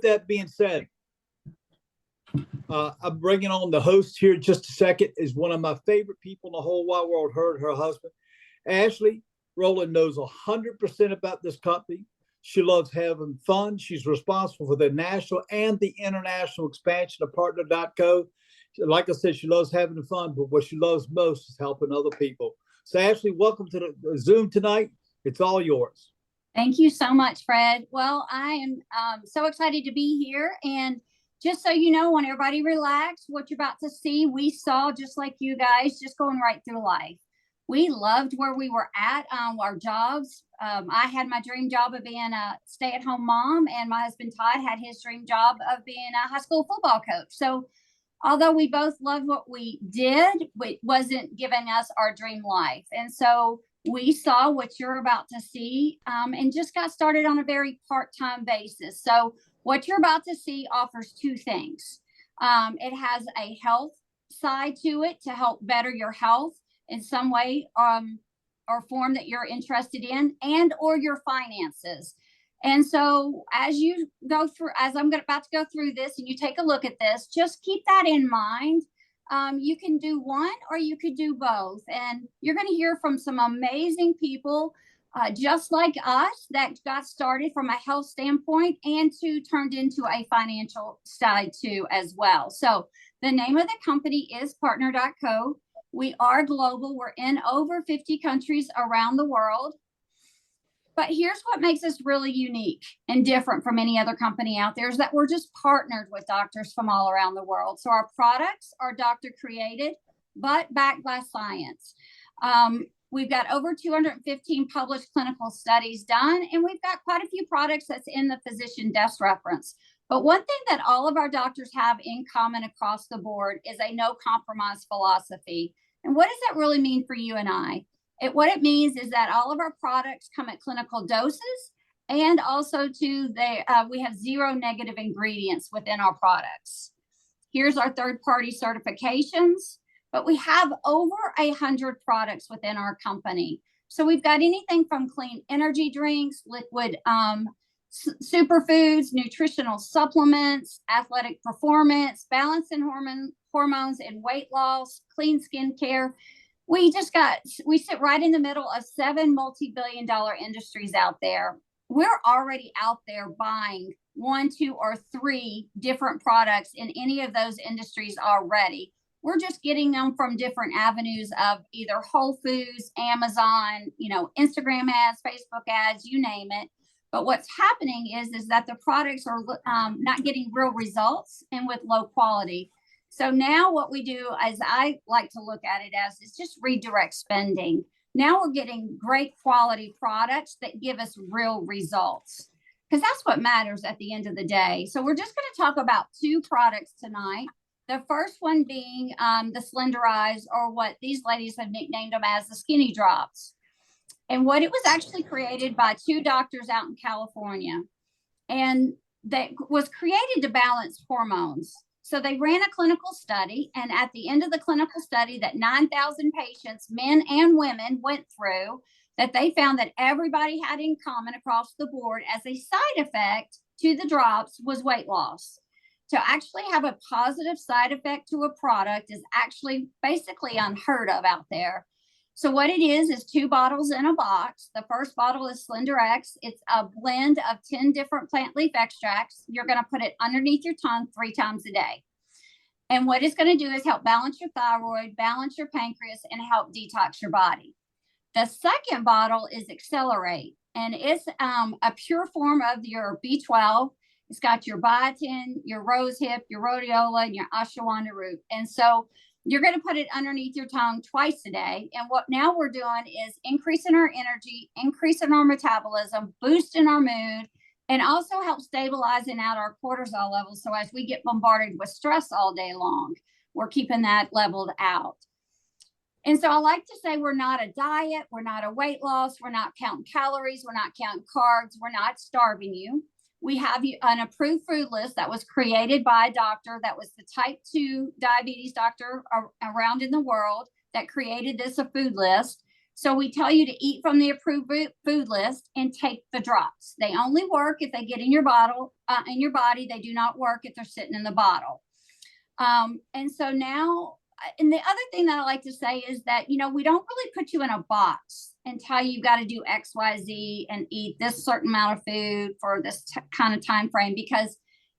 That being said, I'm bringing on the host here in just a second. Is one of my favorite people in the whole wide world. Her husband, Ashley Rowland, knows 100% about this company. She loves having fun. She's responsible for the national and the international expansion of Partner.co. Like I said, she loves having fun, but what she loves most is helping other people. So, Ashley, welcome to the Zoom tonight. It's all yours. Thank you so much, Fred. Well, I am so excited to be here. And just so you know, want everybody relax, what you're about to see, we saw just like you guys, just going right through life. We loved where we were at, our jobs. I had my dream job of being a stay-at-home mom, and my husband Todd had his dream job of being a high school football coach. So although we both loved what we did, it wasn't giving us our dream life. And so we saw what you're about to see, and just got started on a very part-time basis. So what you're about to see offers two things. It has a health side to it to help better your health in some way or form that you're interested in, and or your finances. And so as you go through, as I'm about to go through this and you take a look at this, just keep that in mind. You can do one or you could do both. And you're going to hear from some amazing people just like us that got started from a health standpoint and turned into a financial side too as well. So the name of the company is Partner.co. We are global. We're in over 50 countries around the world. But here's what makes us really unique and different from any other company out there is that we're just partnered with doctors from all around the world. So our products are doctor created, but backed by science. We've got over 215 published clinical studies done, and we've got quite a few products that's in the physician desk reference. But one thing that all of our doctors have in common across the board is a no compromise philosophy. And what does that really mean for you and I? What it means is that all of our products come at clinical doses, and also we have zero negative ingredients within our products. Here's our third-party certifications, but we have over 100 products within our company. So we've got anything from clean energy drinks, liquid superfoods, nutritional supplements, athletic performance, balancing hormones and weight loss, clean skincare. We sit right in the middle of 7 multi-billion-dollar industries out there. We're already out there buying 1, 2, or 3 different products in any of those industries already. We're just getting them from different avenues of either Whole Foods, Amazon, Instagram ads, Facebook ads, you name it. But what's happening is that the products are not getting real results and with low quality. So now what we do, as I like to look at it as, is just redirect spending. Now we're getting great quality products that give us real results, because that's what matters at the end of the day. So we're just going to talk about 2 products tonight. The first one being the Slenderize, or what these ladies have nicknamed them as the Skinny Drops. And what it was actually created by 2 doctors out in California. And that was created to balance hormones. So they ran a clinical study, and at the end of the clinical study that 9,000 patients, men and women, went through, that they found that everybody had in common across the board as a side effect to the drops was weight loss. To actually have a positive side effect to a product is actually basically unheard of out there. So what it is 2 bottles in a box. The first bottle is SlenderX. It's a blend of 10 different plant leaf extracts. You're going to put it underneath your tongue 3 times a day. And what it's going to do is help balance your thyroid, balance your pancreas, and help detox your body. The second bottle is Accelerate, and it's a pure form of your B12. It's got your biotin, your rosehip, your rhodiola, and your ashwagandha root. And so you're going to put it underneath your tongue twice a day. And what now we're doing is increasing our energy, increasing our metabolism, boosting our mood, and also help stabilizing out our cortisol levels. So as we get bombarded with stress all day long, we're keeping that leveled out. And so I like to say we're not a diet, we're not a weight loss, we're not counting calories, we're not counting carbs, we're not starving you. We have an approved food list that was created by a doctor that was the type 2 diabetes doctor around in the world that created this a food list. So we tell you to eat from the approved food list and take the drops. They only work if they get in your bottle, in your body. They do not work if they're sitting in the bottle. And so now, and the other thing that I like to say is that, you know, we don't really put you in a box and tell you got to do X, Y, Z and eat this certain amount of food for this kind of time frame, because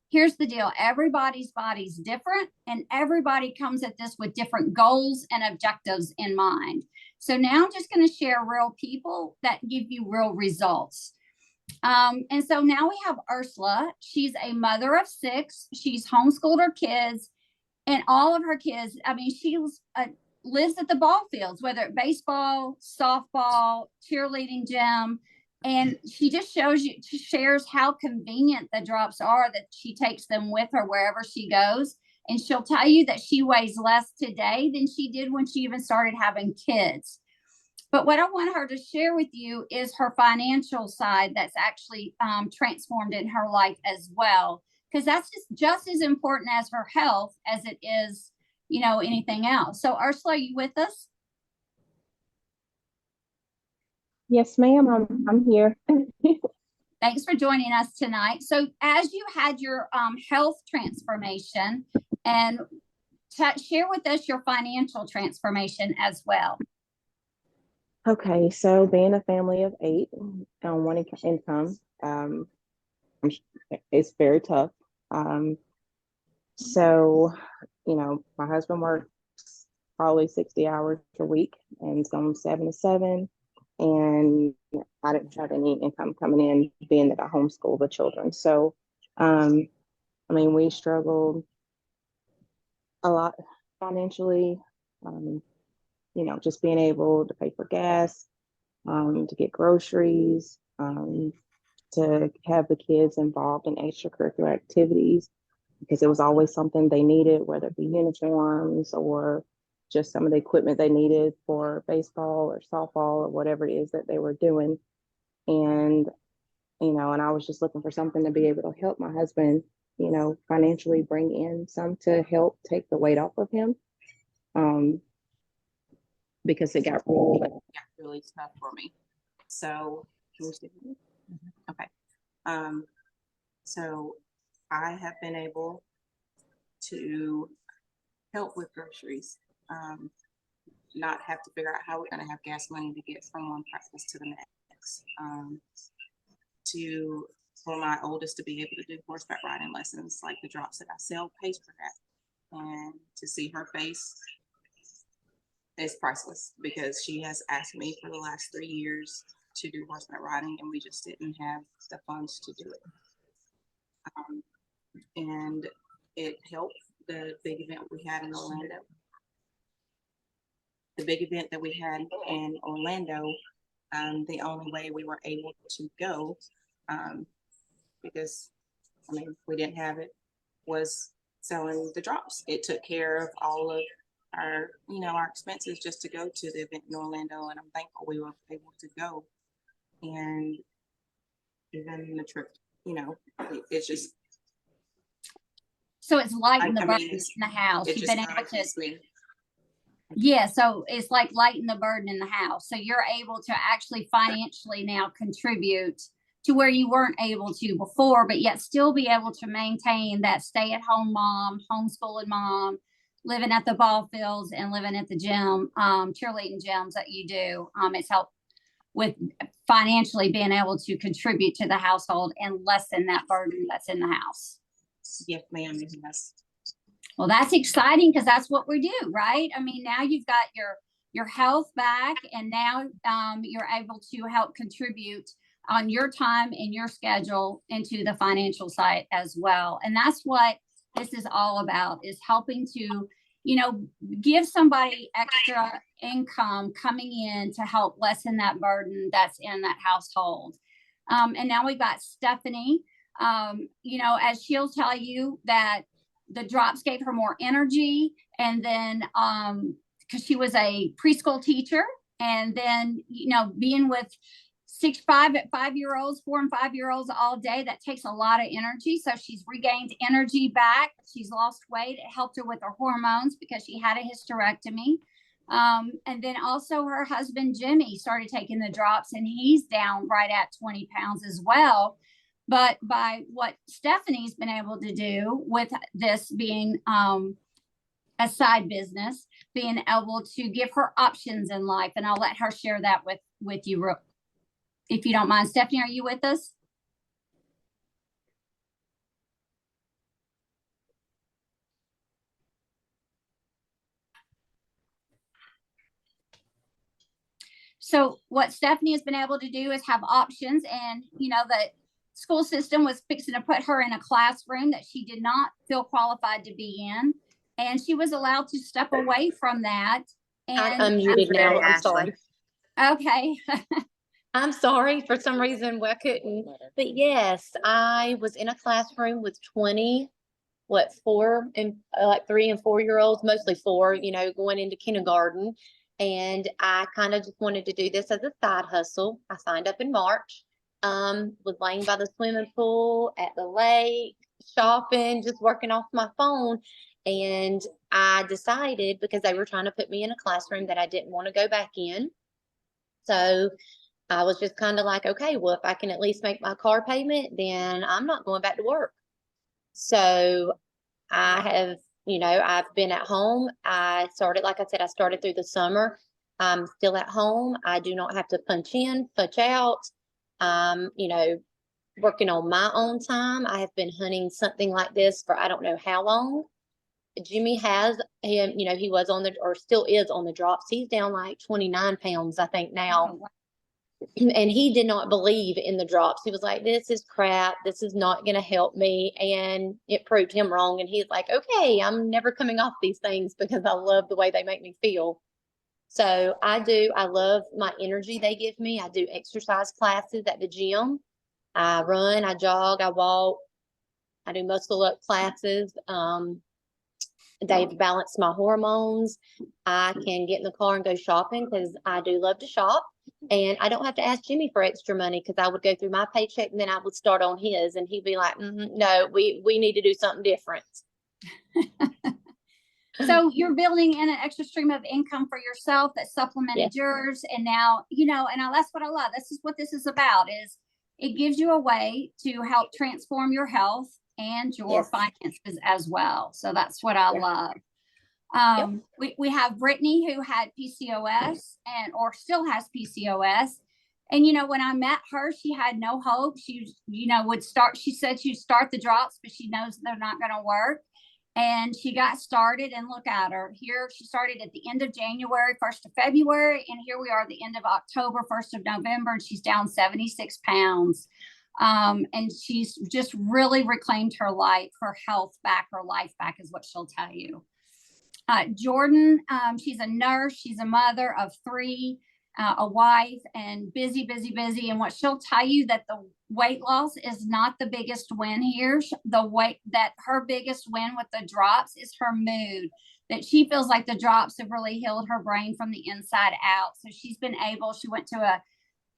here's the deal. Everybody's body's different and everybody comes at this with different goals and objectives in mind. So now I'm just going to share real people that give you real results. And so now we have Ursula. She's a mother of 6. She's homeschooled her kids, and all of her kids, I mean, she lives at the ball fields, whether it's baseball, softball, cheerleading gym. And she just shares how convenient the drops are, that she takes them with her wherever she goes. And she'll tell you that she weighs less today than she did when she even started having kids. But what I want her to share with you is her financial side that's actually transformed in her life as well, because that's just as important as her health as it is, you know, anything else. So Ursula, are you with us? Yes, ma'am. I'm here. Thanks for joining us tonight. So as you had your health transformation, and share with us your financial transformation as well. Okay, so being a family of 8 on one income, it's very tough. So, you know, my husband works probably 60 hours a week, and some 7 to 7. And I didn't have any income coming in, being that I homeschool the children. So, I mean, we struggled a lot financially, you know, just being able to pay for gas, to get groceries, to have the kids involved in extracurricular activities, because it was always something they needed, whether it be uniforms or just some of the equipment they needed for baseball or softball or whatever it is that they were doing. And, you know, and I was just looking for something to be able to help my husband, you know, financially bring in some to help take the weight off of him. Because it got really tough for me. So, can you see me? Okay. So I have been able to help with groceries, not have to figure out how we're going to have gas money to get from one practice to the next, for my oldest to be able to do horseback riding lessons, like the drops that I sell pays for that, and to see her face is priceless, because she has asked me for the last 3 years to do horseback riding, and we just didn't have the funds to do it. And it helped the big event we had in Orlando. The big event that we had in Orlando, the only way we were able to go, because, I mean, we didn't have it, was selling the drops. It took care of all of our, you know, our expenses just to go to the event in Orlando, and I'm thankful we were able to go. And even the trip, you know, it's just, so it's lighting the burden in the house. You've been able to, yeah, so it's like lighten the burden in the house. So you're able to actually financially now contribute to where you weren't able to before, but yet still be able to maintain that stay-at-home mom, homeschooling mom, living at the ball fields and living at the gym, cheerleading gyms that you do. It's helped with financially being able to contribute to the household and lessen that burden that's in the house. Yes, ma'am. Yes. Well, that's exciting, because that's what we do, right? I mean, now you've got your health back, and now you're able to help contribute on your time and your schedule into the financial side as well. And that's what this is all about, is helping to, you know, give somebody extra income coming in to help lessen that burden that's in that household. And now we've got Stephanie, you know, as she'll tell you that the drops gave her more energy. And then, because she was a preschool teacher, and then, you know, being with 5-year-olds, 4 and 5-year-olds all day, that takes a lot of energy. So she's regained energy back. She's lost weight. It helped her with her hormones because she had a hysterectomy. And then also her husband, Jimmy, started taking the drops and he's down right at 20 pounds as well. But by what Stephanie's been able to do with this being a side business, being able to give her options in life. And I'll let her share that with you, if you don't mind. Stephanie, are you with us? So what Stephanie has been able to do is have options, and you know, the school system was fixing to put her in a classroom that she did not feel qualified to be in, and she was allowed to step away from that. And I'm muted now. I'm sorry. Okay. I'm sorry. For some reason, I couldn't. But yes, I was in a classroom with 20, four and like 3 and 4 year olds, mostly 4, you know, going into kindergarten. And I kind of just wanted to do this as a side hustle. I signed up in March, was laying by the swimming pool, at the lake, shopping, just working off my phone. And I decided, because they were trying to put me in a classroom, that I didn't want to go back in. So I was just kind of like, okay, well, if I can at least make my car payment, then I'm not going back to work. So I have, you know, I've been at home. I started, like I said, I started through the summer. I'm still at home. I do not have to punch in, punch out. You know, working on my own time. I have been hunting something like this for I don't know how long. Jimmy has him, you know, he was on the, or still is on the drops. He's down like 29 pounds, I think now. And he did not believe in the drops. He was like, this is crap. This is not going to help me. And it proved him wrong. And he's like, okay, I'm never coming off these things because I love the way they make me feel. So I love my energy they give me. I do exercise classes at the gym. I run, I jog, I walk, I do muscle up classes. They've balanced my hormones. I can get in the car and go shopping because I do love to shop. And I don't have to ask Jimmy for extra money because I would go through my paycheck and then I would start on his, and he'd be like, no, we need to do something different. So you're building in an extra stream of income for yourself that supplemented yours. And now, you know, and that's what I love. This is what this is about, is it gives you a way to help transform your health and your finances as well. So that's what I love. We have Brittany, who had PCOS or still has PCOS. And, you know, when I met her, she had no hope. She, you know, she said she'd start the drops, but she knows they're not going to work. And she got started, and look at her here. She started at the end of January, 1st of February. And here we are at the end of October, 1st of November, and she's down 76 pounds. And she's just really reclaimed her life, her health back, her life back is what she'll tell you. Jordan, she's a nurse. She's a mother of 3, a wife, and busy. And what she'll tell you, that the weight loss is not the biggest win here. Her biggest win with the drops is her mood, that she feels like the drops have really healed her brain from the inside out. So she went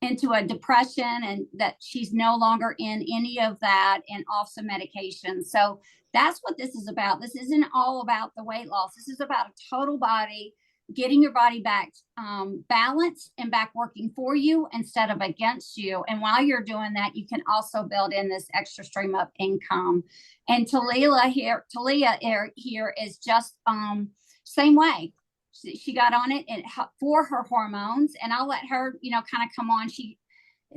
into a depression, and that she's no longer in any of that and off some medication. So that's what this is about. This isn't all about the weight loss. This is about a total body, getting your body back balanced and back working for you instead of against you. And while you're doing that, you can also build in this extra stream of income. And Talia here is just same way. She got on it and for her hormones, and I'll let her, you know, kind of come on. She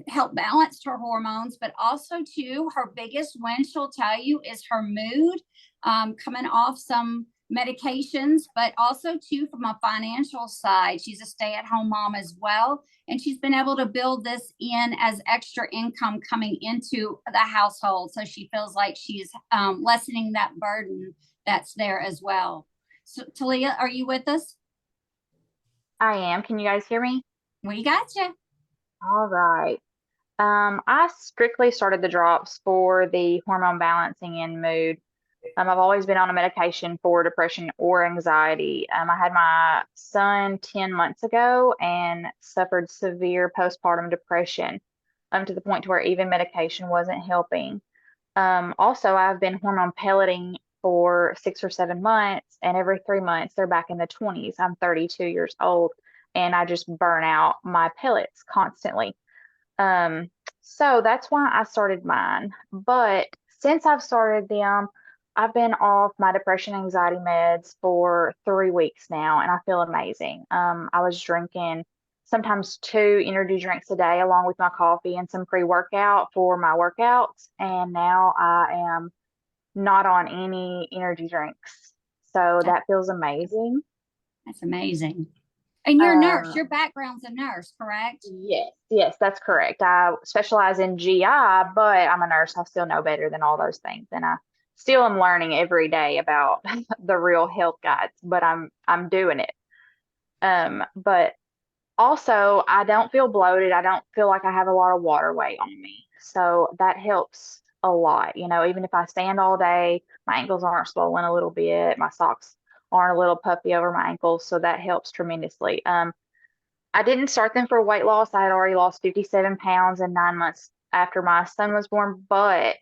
helped balance her hormones, but also too, her biggest win, she'll tell you, is her mood, coming off some medications, but also too, from a financial side, she's a stay-at-home mom as well. And she's been able to build this in as extra income coming into the household. So she feels like she's lessening that burden that's there as well. So Talia, are you with us? I am. Can you guys hear me? We got you. All right. I strictly started the drops for the hormone balancing and mood. I've always been on a medication for depression or anxiety. I had my son 10 months ago and suffered severe postpartum depression, to the point to where even medication wasn't helping. Also, I've been hormone pelleting for 6 or 7 months, and every 3 months they're back in the 20s. I'm 32 years old, and I just burn out my pellets constantly. So that's why I started mine. But since I've started them, I've been off my depression anxiety meds for 3 weeks now, and I feel amazing. I was drinking sometimes 2 energy drinks a day along with my coffee and some pre-workout for my workouts, and now I am not on any energy drinks. So that feels amazing. That's amazing. And you're a nurse. Uh, Your background's a nurse, correct? Yes, that's correct. I specialize in GI, but I'm a nurse. I still know better than all those things, and I still am learning every day about the real health guides. But I'm doing it. But also, I don't feel bloated. I don't feel like I have a lot of water weight on me, so that helps a lot. You know, even if I stand all day, my ankles aren't swollen a little bit. My socks aren't a little puffy over my ankles, so that helps tremendously. I didn't start them for weight loss. I had already lost 57 pounds in 9 months after my son was born. But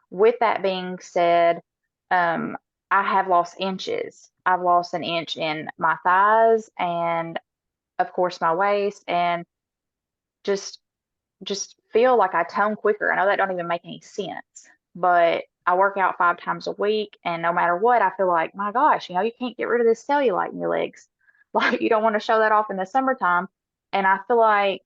with that being said, um, I have lost inches. I've lost an inch in my thighs and of course my waist, and just feel like I tone quicker. I know that don't even make any sense, but I work out 5 times a week, and no matter what, I feel like, my gosh, you can't get rid of this cellulite in your legs. Like, you don't want to show that off in the summertime. And I feel like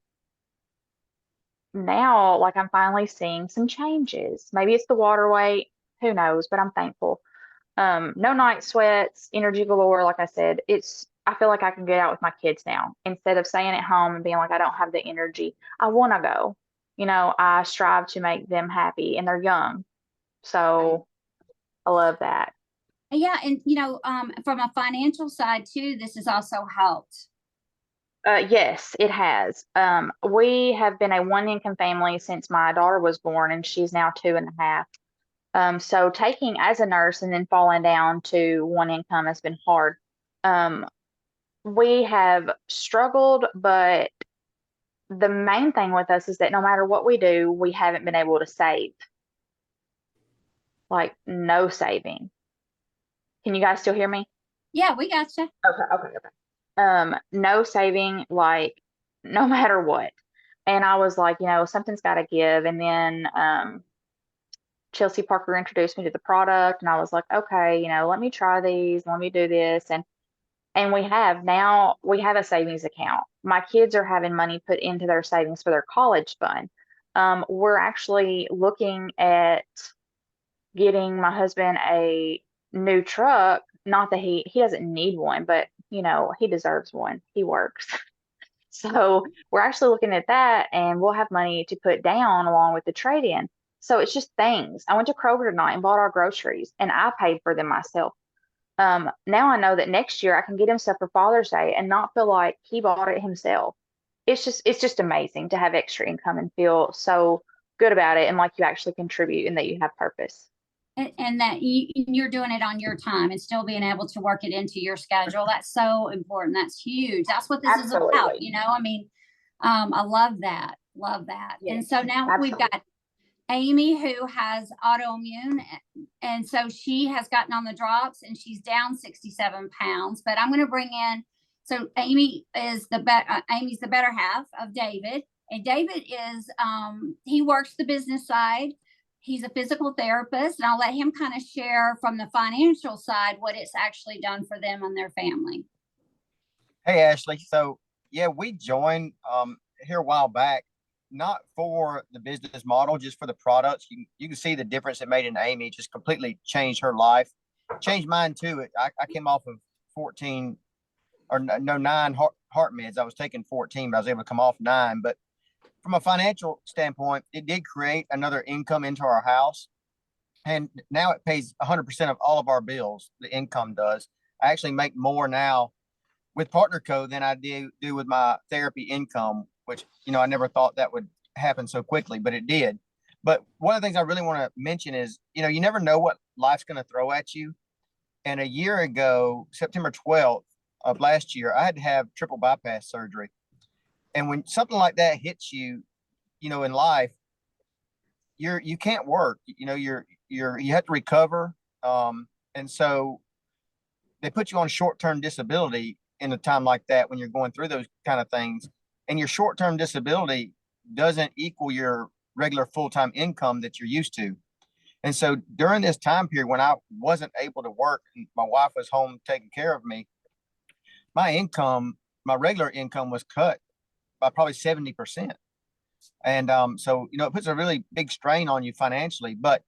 now, like, I'm finally seeing some changes. Maybe it's the water weight, who knows, but I'm thankful. No night sweats, energy galore. Like I said, I feel like I can get out with my kids now instead of staying at home and being like, I don't have the energy. I want to go. I strive to make them happy, and they're young. So I love that. Yeah, and from a financial side too, this has also helped. Yes, it has. We have been a one income family since my daughter was born, and she's now 2.5. So taking as a nurse and then falling down to one income has been hard. We have struggled, but the main thing with us is that no matter what we do, we haven't been able to save. Like, no saving. Can you guys still hear me? Yeah, we gotcha. Okay. No saving, like, no matter what. And I was like, something's got to give. And then Chelsea Parker introduced me to the product, and I was like, okay, let me try these, let me do this. And we have a savings account. My kids are having money put into their savings for their college fund. We're actually looking at getting my husband a new truck. Not that he doesn't need one, but he deserves one. He works. So we're actually looking at that, and we'll have money to put down along with the trade-in. So it's just things. I went to Kroger tonight and bought our groceries, and I paid for them myself. Now I know that next year I can get him stuff for Father's Day and not feel like he bought it himself. It's just amazing to have extra income and feel so good about it, and like you actually contribute and that you have purpose. And that you're doing it on your time and still being able to work it into your schedule. That's so important. That's huge. That's what this is about. Absolutely. I love that. Love that. Yes, and so now we've got Amy, who has autoimmune, and so she has gotten on the drops, and she's down 67 pounds. But I'm going to bring in, so Amy is Amy's the better half of David, and David is he works the business side. He's a physical therapist, and I'll let him kind of share from the financial side what it's actually done for them and their family. Hey, Ashley. So, yeah, we joined here a while back, not for the business model, just for the products. You can see the difference it made in Amy. Just completely changed her life, changed mine too. I came off of 14 or no 9 heart meds. I was taking 14, but I was able to come off 9. But from a financial standpoint, it did create another income into our house. And now it pays 100% of all of our bills. The income does. I actually make more now with PartnerCo than I do with my therapy income, which, I never thought that would happen so quickly, but it did. But one of the things I really want to mention is, you never know what life's going to throw at you. And a year ago, September 12th of last year, I had to have triple bypass surgery. And when something like that hits you, in life, you can't work. You have to recover. And so they put you on short-term disability in a time like that when you're going through those kind of things. And your short-term disability doesn't equal your regular full-time income that you're used to. And so during this time period when I wasn't able to work and my wife was home taking care of me, my income, my regular income was cut by probably 70%. And so, it puts a really big strain on you financially. But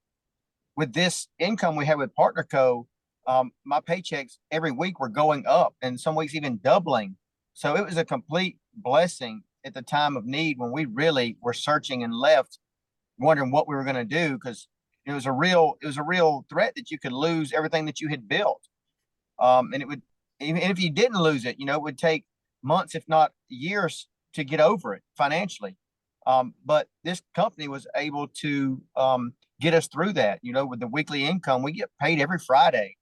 with this income we had with PartnerCo, my paychecks every week were going up and some weeks even doubling. So it was a complete blessing at the time of need when we really were searching and left wondering what we were going to do, because it was a real threat that you could lose everything that you had built. And it would, even if you didn't lose it, it would take months, if not years, to get over it financially. But this company was able to get us through that. With the weekly income, we get paid every Friday.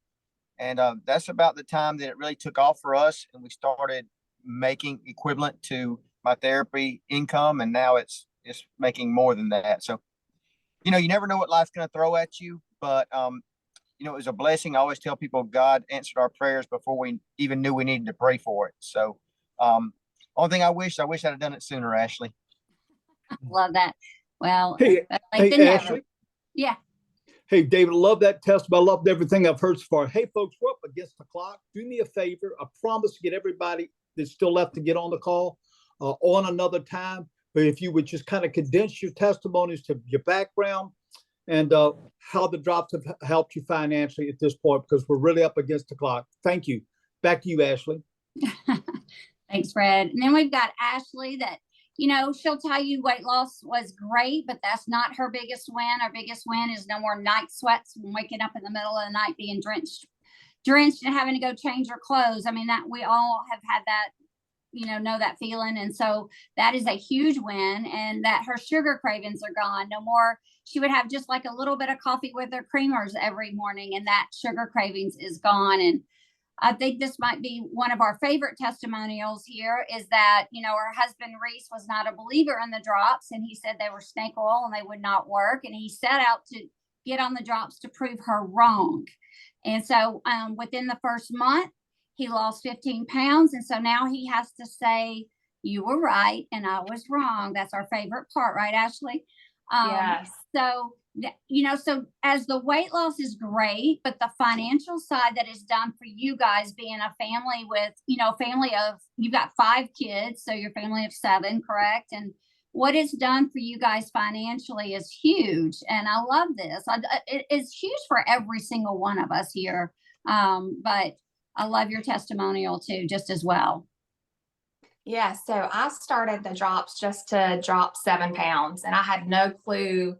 And that's about the time that it really took off for us. And we started making equivalent to my therapy income. And now it's making more than that. So, you never know what life's going to throw at you. But, it was a blessing. I always tell people God answered our prayers before we even knew we needed to pray for it. So only thing I wish I'd have done it sooner, Ashley. Love that. Well, Hey, better hey, late than never. Ashley. Yeah. Hey, David, I love that testimony. I loved everything I've heard so far. Hey, folks, we're up against the clock. Do me a favor. I promise to get everybody that's still left to get on the call on another time. But if you would just kind of condense your testimonies to your background and how the drops have helped you financially at this point, because we're really up against the clock. Thank you. Back to you, Ashley. Thanks, Fred. And then we've got Ashley that, she'll tell you weight loss was great, but that's not her biggest win. Our biggest win is no more night sweats when waking up in the middle of the night, being drenched and having to go change her clothes. I mean, that we all have had that, know that feeling. And so that is a huge win, and that her sugar cravings are gone. No more. She would have just like a little bit of coffee with her creamers every morning, and that sugar cravings is gone. And I think this might be one of our favorite testimonials here is that, her husband Reese was not a believer in the drops, and he said they were snake oil and they would not work. And he set out to get on the drops to prove her wrong. And so within the first month, he lost 15 pounds. And so now he has to say, you were right and I was wrong. That's our favorite part, right, Ashley? Yes. So, so as the weight loss is great, but the financial side that is done for you guys being a family with, you've got 5 kids, so your family of 7, correct? And what it's done for you guys financially is huge. And I love this. It is huge for every single one of us here. But I love your testimonial too, just as well. Yeah, so I started the drops just to drop 7 pounds, and I had no clue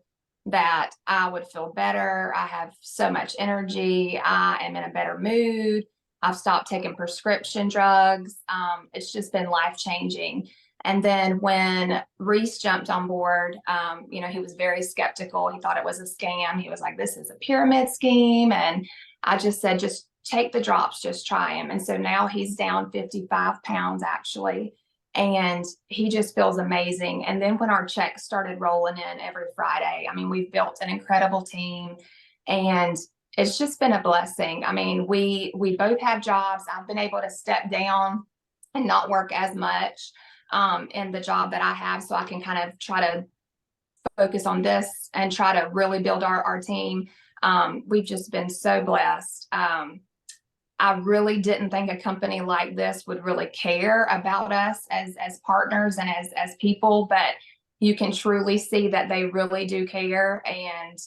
that I would feel better. I have so much energy. I am in a better mood. I've stopped taking prescription drugs. It's just been life-changing. And then when Reese jumped on board, he was very skeptical. He thought it was a scam. He was like, this is a pyramid scheme. And I just said, just take the drops, just try him. And so now he's down 55 pounds actually. And he just feels amazing. And then when our checks started rolling in every Friday, I mean, we've built an incredible team, and it's just been a blessing. I mean, we both have jobs. I've been able to step down and not work as much in the job that I have, so I can kind of try to focus on this and try to really build our team. We've just been so blessed. I really didn't think a company like this would really care about us as partners and as people, but you can truly see that they really do care. And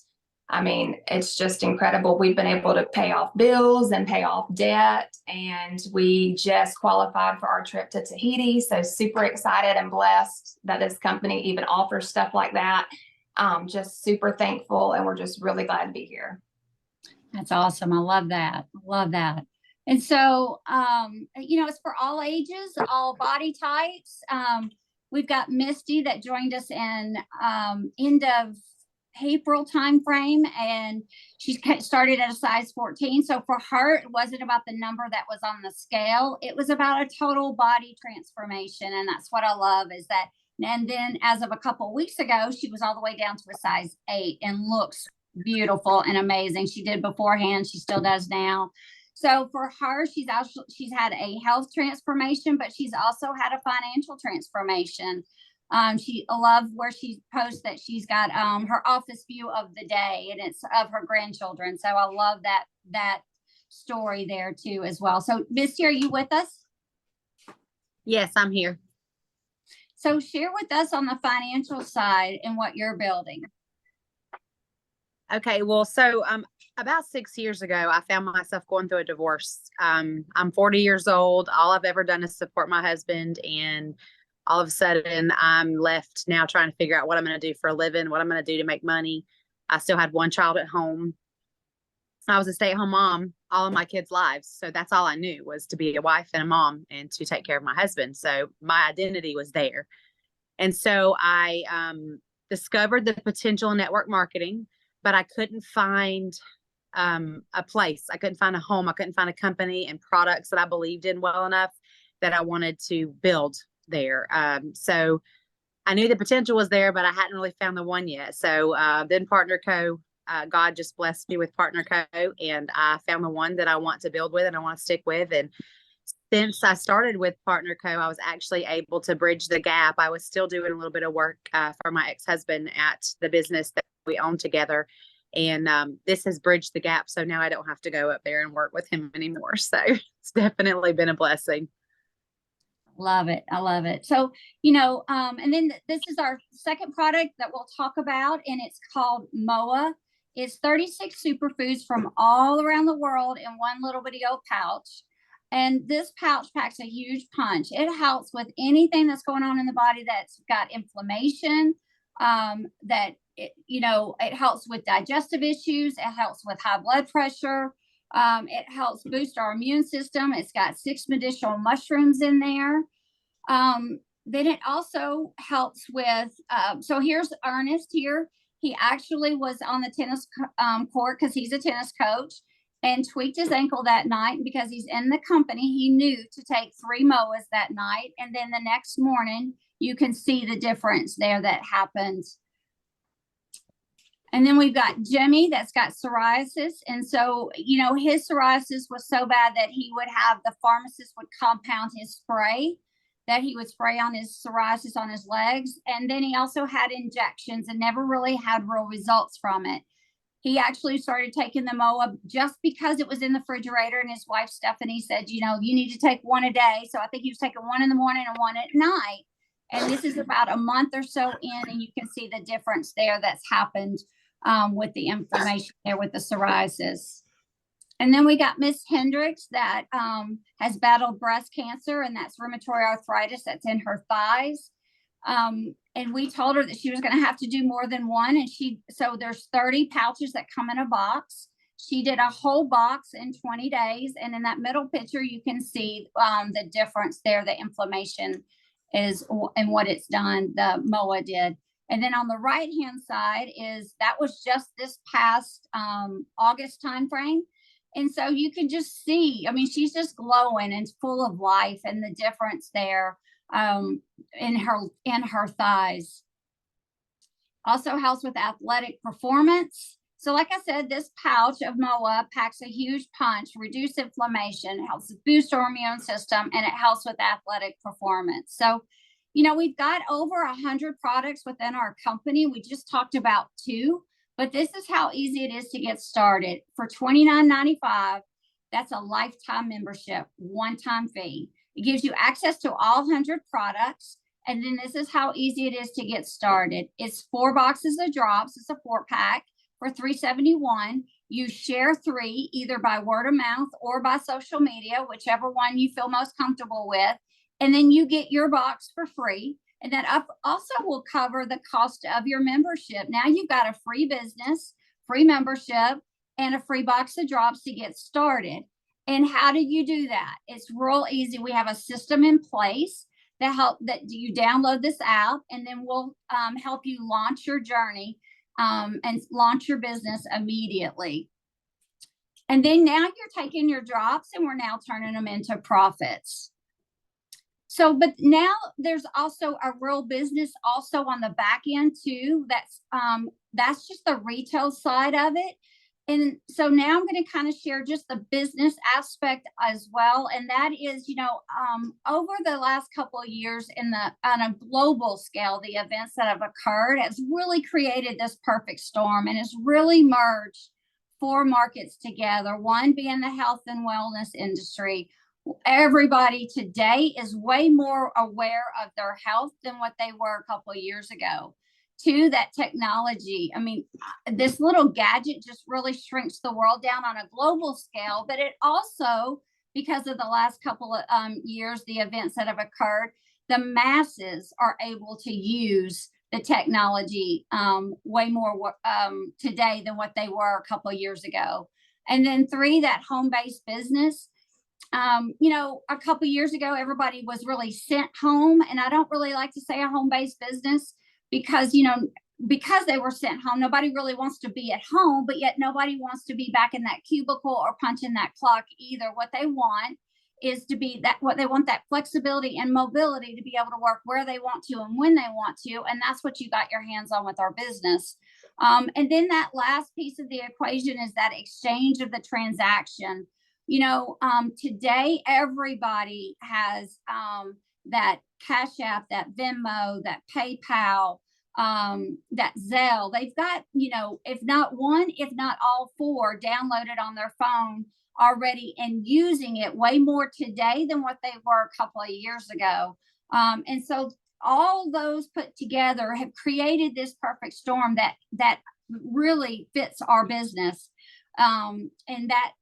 I mean, it's just incredible. We've been able to pay off bills and pay off debt, and we just qualified for our trip to Tahiti. So super excited and blessed that this company even offers stuff like that. Just super thankful, and we're just really glad to be here. That's awesome. I love that. Love that. And so, it's for all ages, all body types. We've got Misty that joined us in end of April timeframe, and she started at a size 14. So for her, it wasn't about the number that was on the scale. It was about a total body transformation. And that's what I love is that. And then as of a couple of weeks ago, she was all the way down to a size 8 and looks beautiful and amazing. She did beforehand. She still does now. So for her, she's had a health transformation, but she's also had a financial transformation. I love where she posts that she's got her office view of the day, and it's of her grandchildren. So I love that story there too as well. So Misty, are you with us? Yes, I'm here. So share with us on the financial side and what you're building. Okay, well, so about 6 years ago, I found myself going through a divorce. I'm 40 years old. All I've ever done is support my husband, and all of a sudden I'm left now trying to figure out what I'm going to do for a living, what I'm going to do to make money. I still had one child at home. I was a stay-at-home mom all of my kids' lives. So that's all I knew, was to be a wife and a mom and to take care of my husband. So my identity was there. And so I discovered the potential in network marketing, but I couldn't find a place. I couldn't find a home. I couldn't find a company and products that I believed in well enough that I wanted to build there. So I knew the potential was there, but I hadn't really found the one yet. So then Partner Co, God just blessed me with Partner Co, and I found the one that I want to build with and I want to stick with. And since I started with Partner Co, I was actually able to bridge the gap. I was still doing a little bit of work for my ex-husband at the business that we own together. And this has bridged the gap. So now I don't have to go up there and work with him anymore. So it's definitely been a blessing. Love it. I love it. So, and then this is our second product that we'll talk about, and it's called MOA. It's 36 superfoods from all around the world in one little bitty old pouch. And this pouch packs a huge punch. It helps with anything that's going on in the body that's got inflammation, it helps with digestive issues. It helps with high blood pressure. It helps boost our immune system. It's got 6 medicinal mushrooms in there. Then it also helps with, so here's Ernest here. He actually was on the tennis court because he's a tennis coach, and tweaked his ankle that night. Because he's in the company, he knew to take 3 MOAs that night. And then the next morning, you can see the difference there that happens. And then we've got Jimmy that's got psoriasis. And so, his psoriasis was so bad that he would have the pharmacist would compound his spray that he would spray on his psoriasis on his legs. And then he also had injections and never really had real results from it. He actually started taking the MOA just because it was in the refrigerator, and his wife Stephanie said, you need to take 1 a day. So I think he was taking 1 in the morning and 1 at night. And this is about a month or so in, and you can see the difference there that's happened with the inflammation there with the psoriasis. And then we got Miss Hendricks that has battled breast cancer, and that's rheumatoid arthritis that's in her thighs. And we told her that she was going to have to do more than one. And so there's 30 pouches that come in a box. She did a whole box in 20 days. And in that middle picture, you can see the difference there, the inflammation is and what it's done, the MOA did. And then on the right-hand side that was just this past August timeframe. And so you can just see, she's just glowing and full of life, and the difference there in her thighs. Also helps with athletic performance. So like I said, this pouch of MOA packs a huge punch, reduce inflammation, helps boost our immune system, and it helps with athletic performance. So, we've got over 100 products within our company. We just talked about 2, but this is how easy it is to get started. For $29.95, that's a lifetime membership, one-time fee. It gives you access to all 100 products. And then this is how easy it is to get started. It's 4 boxes of drops. It's a 4-pack for $3.71. You share 3 either by word of mouth or by social media, whichever one you feel most comfortable with. And then you get your box for free. And that also will cover the cost of your membership. Now you've got a free business, free membership, and a free box of drops to get started. And how do you do that? It's real easy. We have a system in place that you download this app, and then we'll help you launch your journey and launch your business immediately. And then now you're taking your drops, and we're now turning them into profits. So, but now there's also a real business also on the back end too. That's just the retail side of it. And so now I'm going to kind of share just the business aspect as well. And that is, over the last couple of years on a global scale, the events that have occurred has really created this perfect storm and has really merged four markets together. One being the health and wellness industry. Everybody today is way more aware of their health than what they were a couple of years ago. Two, that technology. I mean, this little gadget just really shrinks the world down on a global scale, but it also, because of the last couple of years, the events that have occurred, the masses are able to use the technology way more today than what they were a couple of years ago. And then three, that home-based business. A couple of years ago, everybody was really sent home, and I don't really like to say a home-based business because they were sent home. Nobody really wants to be at home, but yet nobody wants to be back in that cubicle or punching that clock either. What they want is that flexibility and mobility to be able to work where they want to and when they want to. And that's what you got your hands on with our business. And then that last piece of the equation is that exchange of the transaction. Today everybody has that Cash App, that Venmo, that PayPal, that Zelle. They've got, if not one, if not all four downloaded on their phone already and using it way more today than what they were a couple of years ago. And so all those put together have created this perfect storm that really fits our business. And that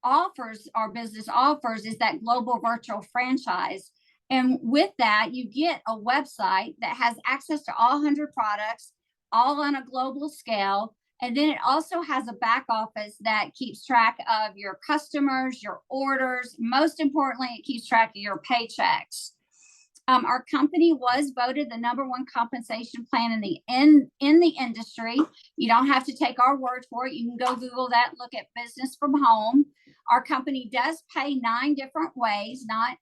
our business offers is that global virtual franchise. And with that, you get a website that has access to all 100 products, all on a global scale. And then it also has a back office that keeps track of your customers, your orders. Most importantly, it keeps track of your paychecks. Our company was voted the #1 compensation plan in the industry. You don't have to take our word for it. You can go Google that, look at business from home. Our company does pay 9 different ways, not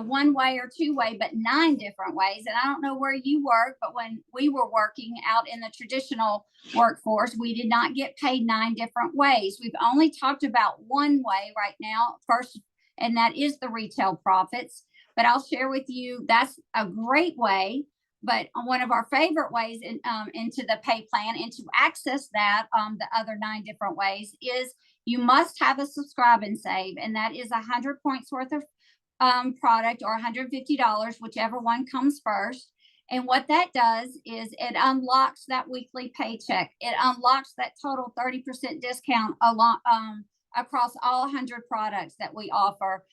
one way or two way, but 9 different ways. And I don't know where you work, but when we were working out in the traditional workforce, we did not get paid 9 different ways. We've only talked about one way right now, first, and that is the retail profits. But I'll share with you, that's a great way. But one of our favorite ways into the pay plan and to access that, the other 9 different ways, is you must have a subscribe and save. And that is 100 points worth of product or $150, whichever one comes first. And what that does is it unlocks that weekly paycheck. It unlocks that total 30% discount across all 100 products that we offer.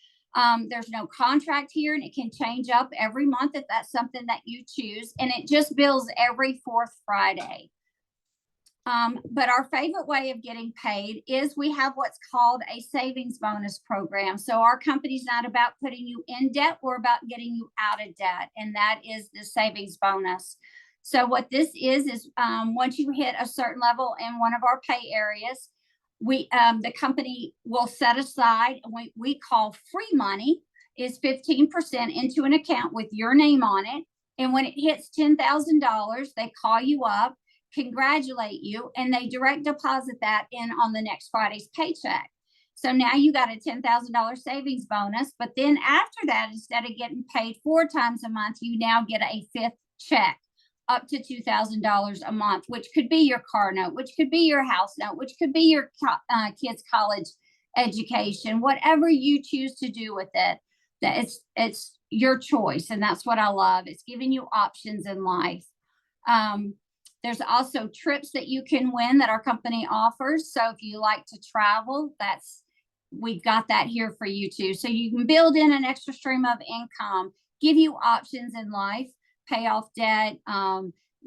There's no contract here, and it can change up every month if that's something that you choose. And it just bills every 4th Friday. But our favorite way of getting paid is we have what's called a savings bonus program. So our company's not about putting you in debt, we're about getting you out of debt. And that is the savings bonus. So what this is once you hit a certain level in one of our pay areas, the company will set aside what we call free money, is 15% into an account with your name on it. And when it hits $10,000, they call you up, congratulate you, and they direct deposit that in on the next Friday's paycheck. So now you got a $10,000 savings bonus. But then after that, instead of getting paid 4 times a month, you now get a 5th check up to $2,000 a month, which could be your car note, which could be your house note, which could be your kids' college education, whatever you choose to do with it. That it's your choice, and that's what I love. It's giving you options in life. There's also trips that you can win that our company offers. So if you like to travel, we've got that here for you too. So you can build in an extra stream of income, give you options in life, pay off debt,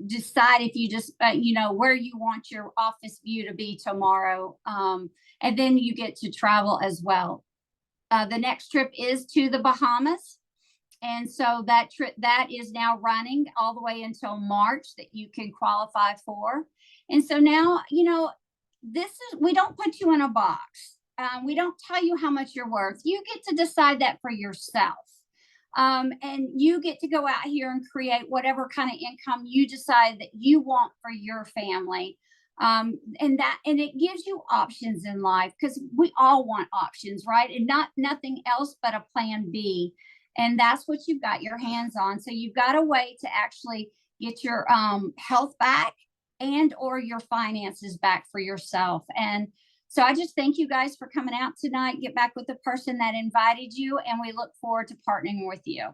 decide if you just, where you want your office view to be tomorrow. And then you get to travel as well. The next trip is to the Bahamas. And so that trip, that is now running all the way until March that you can qualify for. And so now, we don't put you in a box. We don't tell you how much you're worth. You get to decide that for yourself. And you get to go out here and create whatever kind of income you decide that you want for your family. And it gives you options in life, because we all want options, right? And nothing else but a plan B. And that's what you've got your hands on. So you've got a way to actually get your health back and or your finances back for yourself. And so I just thank you guys for coming out tonight. Get back with the person that invited you, and we look forward to partnering with you.